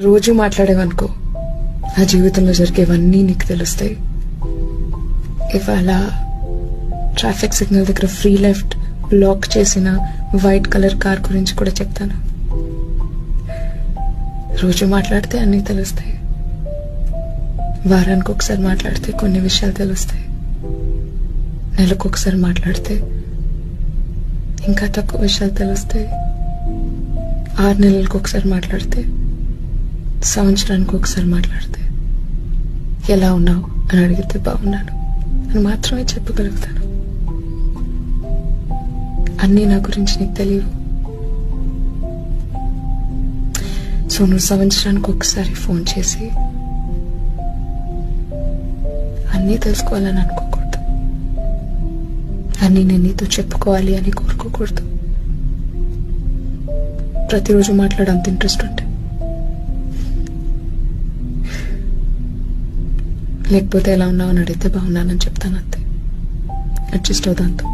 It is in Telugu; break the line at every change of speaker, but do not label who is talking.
రోజు మాట్లాడేవనుకో ఆ జీవితంలో జరిగేవన్నీ నీకు తెలుస్తాయి. ఇవాళ ట్రాఫిక్ సిగ్నల్ దగ్గర ఫ్రీ లెఫ్ట్ లాక్ చేసిన వైట్ కలర్ కార్ గురించి కూడా చెప్తాను. రోజు మాట్లాడితే అన్నీ తెలుస్తాయి. వారానికి ఒకసారి మాట్లాడితే కొన్ని విషయాలు తెలుస్తాయి. నెలకు ఒకసారి మాట్లాడితే ఇంకా తక్కువ విషయాలు తెలుస్తాయి. 6 నెలలకు ఒకసారి మాట్లాడితే, సంవత్సరానికి ఒకసారి మాట్లాడితే ఎలా ఉన్నావు అని అడిగితే బాగున్నాను అని మాత్రమే చెప్పగలుగుతాను. అన్నీ నా గురించి నీకు తెలియవు. సో నువ్వు సంవత్సరానికి ఒకసారి ఫోన్ చేసి అన్నీ తెలుసుకోవాలని అనుకోకూడదు. అన్నీ నేను నీతో చెప్పుకోవాలి అని కోరుకోకూడదు. ప్రతిరోజు మాట్లాడంత ఇంట్రెస్ట్ ఉంటే, లేకపోతే ఎలా ఉన్నావు అని అడిగితే బాగున్నానని చెప్తాను. అంతే, అడ్జస్ట్ అవుదాంతో.